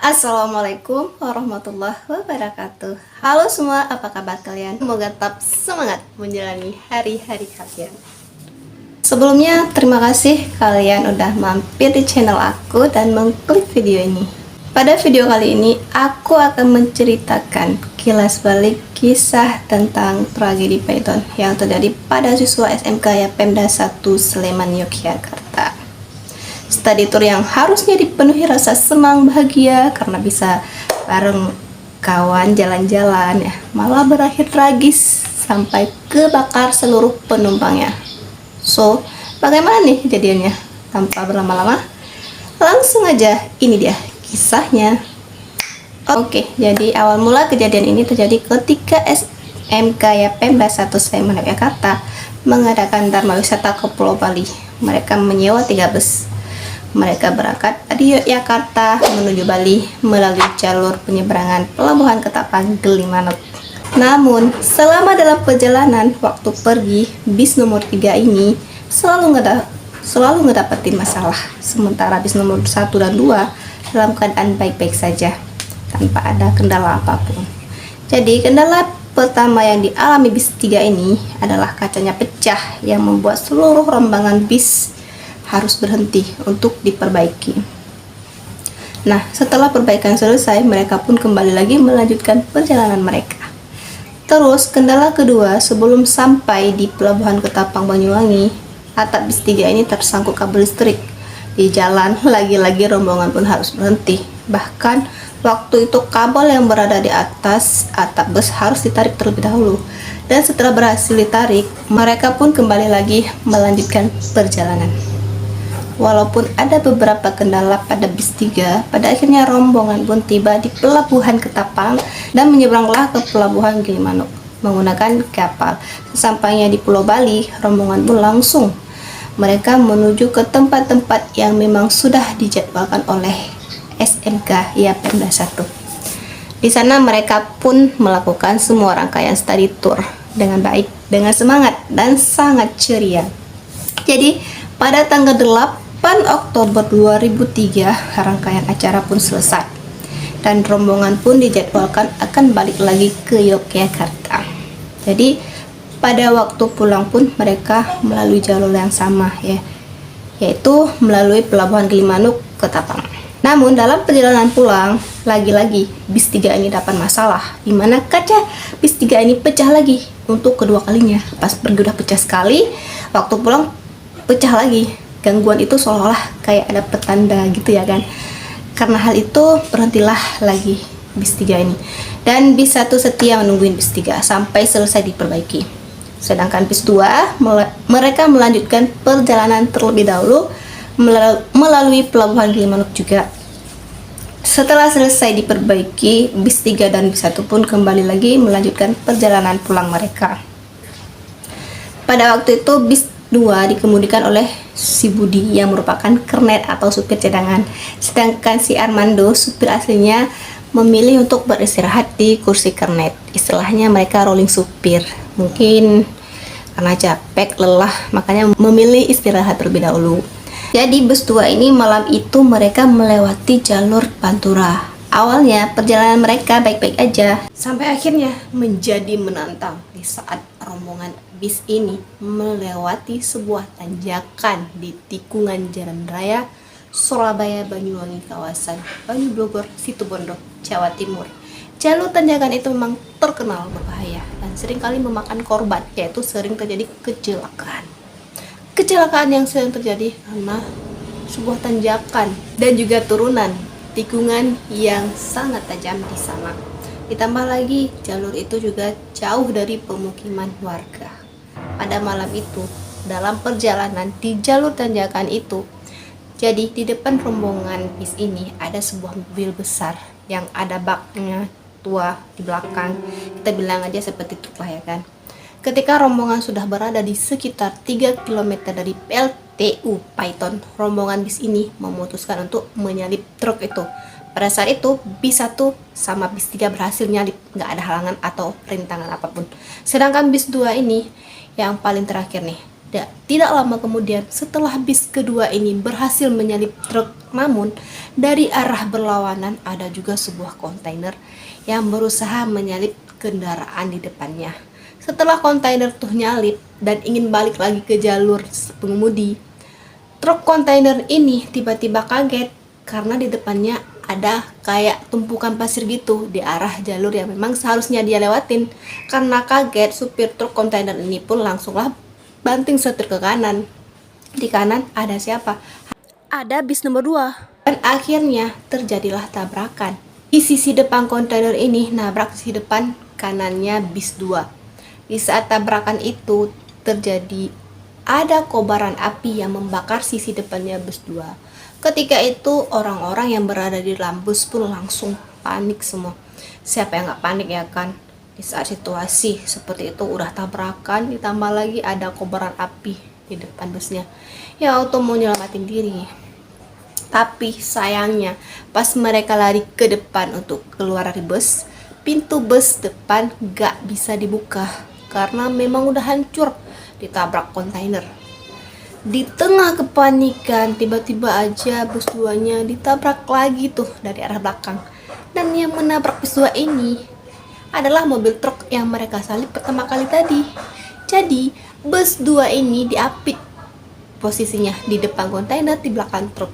Assalamualaikum warahmatullahi wabarakatuh. Halo semua, apa kabar kalian? Semoga tetap semangat menjalani hari-hari kalian. Sebelumnya, terima kasih kalian udah mampir di channel aku dan mengklik video ini. Pada video kali ini, aku akan menceritakan kilas balik kisah tentang tragedi Python yang terjadi pada siswa SMK Yapemda 1 Sleman, Yogyakarta. Study tour yang harusnya dipenuhi rasa senang bahagia karena bisa bareng kawan jalan-jalan ya, malah berakhir tragis sampai kebakar seluruh penumpangnya. So, bagaimana nih kejadiannya? Tanpa berlama-lama, langsung aja ini dia kisahnya. Oke, jadi awal mula kejadian ini terjadi ketika SMK Yapemda 1 Sleman, Yogyakarta mengadakan Dharma Wisata ke Pulau Bali. Mereka menyewa 3 bus. Mereka berangkat dari Yogyakarta menuju Bali melalui jalur penyeberangan Pelabuhan Ketapang Gilimanuk. Namun, selama dalam perjalanan waktu pergi, bis nomor 3 ini selalu ngedapetin masalah. Sementara bis nomor 1 dan 2 dalam keadaan baik-baik saja, tanpa ada kendala apapun. Jadi, kendala pertama yang dialami bis 3 ini adalah kacanya pecah yang membuat seluruh rombongan bis harus berhenti untuk diperbaiki. Nah, setelah perbaikan selesai, mereka pun kembali lagi melanjutkan perjalanan mereka. Terus, kendala kedua, sebelum sampai di Pelabuhan Ketapang Banyuwangi, atap bis 3 ini tersangkut kabel listrik. Di jalan, lagi-lagi rombongan pun harus berhenti. Bahkan, waktu itu kabel yang berada di atas atap bus harus ditarik terlebih dahulu. Dan setelah berhasil ditarik, mereka pun kembali lagi melanjutkan perjalanan. Walaupun ada beberapa kendala pada bis 3, pada akhirnya rombongan pun tiba di Pelabuhan Ketapang dan menyeberanglah ke Pelabuhan Gilimanuk menggunakan kapal. Sesampainya di Pulau Bali, rombongan pun langsung mereka menuju ke tempat-tempat yang memang sudah dijadwalkan oleh SMK Yapemda 1. Di sana mereka pun melakukan semua rangkaian study tour dengan baik, dengan semangat dan sangat ceria. Jadi, pada tanggal 8 Oktober 2003, rangkaian acara pun selesai dan rombongan pun dijadwalkan akan balik lagi ke Yogyakarta. Jadi pada waktu pulang pun mereka melalui jalur yang sama ya, yaitu melalui Pelabuhan Gilimanuk ke Ketapang. Namun dalam perjalanan pulang, lagi-lagi bis 3 ini dapat masalah, di mana kaca bis 3 ini pecah lagi untuk kedua kalinya. Pas pergi udah pecah sekali, waktu pulang pecah lagi. Gangguan itu seolah-olah kayak ada petanda gitu ya kan. Karena hal itu berhentilah lagi bis 3 ini. Dan bis 1 setia menungguin bis 3 sampai selesai diperbaiki. Sedangkan bis 2 mereka melanjutkan perjalanan terlebih dahulu melalui Pelabuhan Gilimanuk juga. Setelah selesai diperbaiki, bis 3 dan bis 1 pun kembali lagi melanjutkan perjalanan pulang mereka. Pada waktu itu bis 2 dikemudikan oleh si Budi yang merupakan kernet atau supir cadangan, sedangkan si Armando supir aslinya memilih untuk beristirahat di kursi kernet. Istilahnya mereka rolling supir, mungkin karena capek, lelah, makanya memilih istirahat terlebih dahulu. Jadi bus 2 ini malam itu mereka melewati jalur Pantura. Awalnya perjalanan mereka baik-baik aja, sampai akhirnya menjadi menantang di saat rombongan bis ini melewati sebuah tanjakan di tikungan Jalan Raya Surabaya Banyuwangi, kawasan Banyu Blogor, Situbondo, Jawa Timur. Jalur tanjakan itu memang terkenal berbahaya dan seringkali memakan korban, yaitu sering terjadi kecelakaan. Kecelakaan yang sering terjadi karena sebuah tanjakan dan juga turunan tikungan yang sangat tajam di sana. Ditambah lagi jalur itu juga jauh dari pemukiman warga. Pada malam itu, dalam perjalanan di jalur tanjakan itu, jadi di depan rombongan bis ini ada sebuah mobil besar yang ada baknya tua di belakang. Kita bilang aja seperti truk lah ya kan. Ketika rombongan sudah berada di sekitar 3 km dari PLTU Python, rombongan bis ini memutuskan untuk menyalip truk itu. Pada saat itu, bis 1 sama bis 3 berhasil nyalip, nggak ada halangan atau rintangan apapun. Sedangkan bis 2 ini yang paling terakhir nih, Tidak lama kemudian, setelah bis kedua ini berhasil menyalip truk, namun dari arah berlawanan ada juga sebuah kontainer yang berusaha menyalip kendaraan di depannya. Setelah kontainer tuh nyalip dan ingin balik lagi ke jalur pengemudi, truk kontainer ini tiba-tiba kaget karena di depannya ada kayak tumpukan pasir gitu di arah jalur yang memang seharusnya dia lewatin. Karena kaget, supir truk kontainer ini pun langsunglah banting setir ke kanan. Di kanan ada siapa? Ada bis nomor 2. Dan akhirnya terjadilah tabrakan. Di sisi depan kontainer ini nabrak sisi depan kanannya bis 2. Di saat tabrakan itu terjadi, ada kobaran api yang membakar sisi depannya bus 2. Ketika itu orang-orang yang berada di dalam bus pun langsung panik semua. Siapa yang gak panik ya kan? Di saat situasi seperti itu udah tabrakan, ditambah lagi ada kobaran api di depan busnya. Ya auto mau nyelamatin diri. Tapi sayangnya pas mereka lari ke depan untuk keluar dari bus, pintu bus depan gak bisa dibuka karena memang udah hancur ditabrak kontainer. Di tengah kepanikan, tiba-tiba aja bus 2-nya ditabrak lagi tuh dari arah belakang. Dan yang menabrak bus 2 ini adalah mobil truk yang mereka salip pertama kali tadi. Jadi bus 2 ini diapit posisinya di depan kontainer, di belakang truk.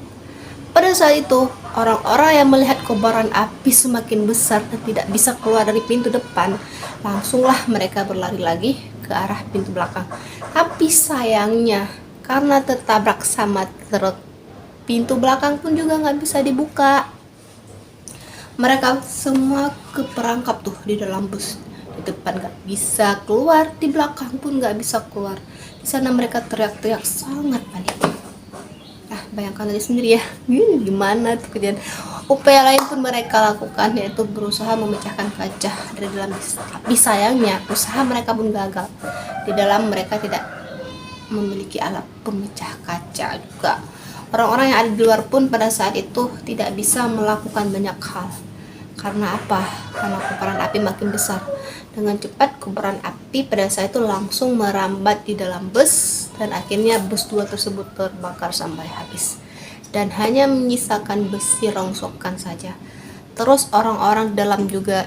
Pada saat itu, orang-orang yang melihat kobaran api semakin besar dan tidak bisa keluar dari pintu depan, langsunglah mereka berlari lagi ke arah pintu belakang. Tapi sayangnya, karena tertabrak sama truk, pintu belakang pun juga nggak bisa dibuka. Mereka semua keperangkap tuh di dalam bus. Di depan nggak bisa keluar, di belakang pun nggak bisa keluar. Di sana mereka teriak-teriak sangat panik. Bayangkan aja sendiri ya, gimana tuh kejadian. Upaya lain pun mereka lakukan, yaitu berusaha memecahkan kaca dari dalam bis. Tapi sayangnya usaha mereka pun gagal. Di dalam mereka tidak memiliki alat pemecah kaca juga. Orang-orang yang ada di luar pun pada saat itu tidak bisa melakukan banyak hal. Karena apa? Karena kobaran api makin besar. Dengan cepat kobaran api pada saat itu langsung merambat di dalam bus, dan akhirnya bus 2 tersebut terbakar sampai habis. Dan hanya menyisakan besi rongsokan saja. Terus orang-orang dalam juga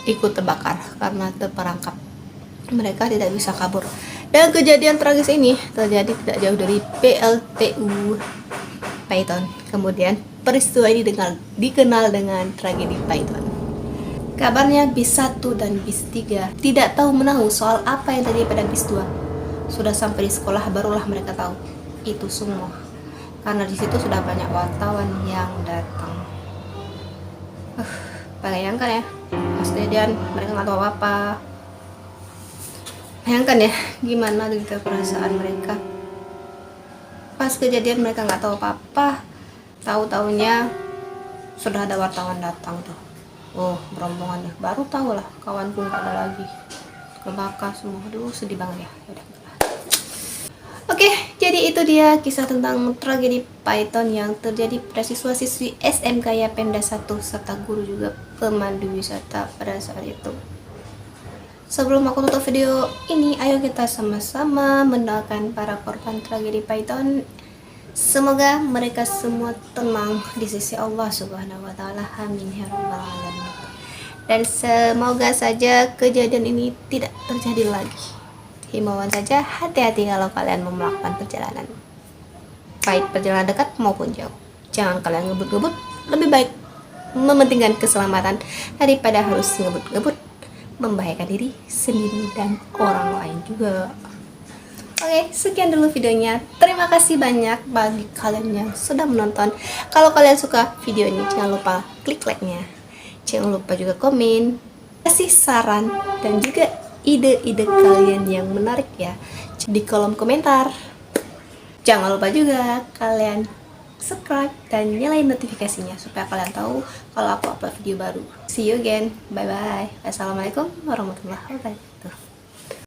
ikut terbakar karena terperangkap. Mereka tidak bisa kabur. Dan kejadian tragis ini terjadi tidak jauh dari PLTU Python. Kemudian peristiwa ini dikenal dengan tragedi Python. Kabarnya bis 1 dan bis 3 tidak tahu menahu soal apa yang terjadi pada bis 2. Sudah sampai di sekolah barulah mereka tahu itu semua. Karena di situ sudah banyak wartawan yang datang. Bayangkan ya, pas kejadian mereka nggak tahu apa-apa. Bayangkan ya, gimana juga perasaan mereka. Pas kejadian mereka nggak tahu apa-apa, tahu-taunya sudah ada wartawan datang tuh. Oh, berombongannya. Baru tahu lah, kawanku nggak ada lagi. Kebakar semua. Aduh, sedih banget ya. Yaudah. Oke, jadi itu dia kisah tentang tragedi Python yang terjadi pada siswa-siswi SMK Yapemda 1 serta guru juga pemandu wisata pada saat itu. Sebelum aku tutup video ini, ayo kita sama-sama mendoakan para korban tragedi Python. Semoga mereka semua tenang di sisi Allah Subhanahu wa taala. Amin ya rabbal alamin. Dan semoga saja kejadian ini tidak terjadi lagi. Himbauan saja, hati-hati kalau kalian mau melakukan perjalanan, baik perjalanan dekat maupun jauh. Jangan kalian ngebut-ngebut, lebih baik mementingkan keselamatan daripada harus ngebut-ngebut membahayakan diri sendiri dan orang lain juga. Oke, sekian dulu videonya. Terima kasih banyak bagi kalian yang sudah menonton. Kalau kalian suka video ini, jangan lupa klik like-nya. Jangan lupa juga komen, kasih saran, dan juga ide-ide kalian yang menarik ya di kolom komentar. Jangan lupa juga kalian subscribe dan nyalain notifikasinya supaya kalian tahu kalau aku upload video baru. See you again. Bye-bye. Assalamualaikum warahmatullahi wabarakatuh.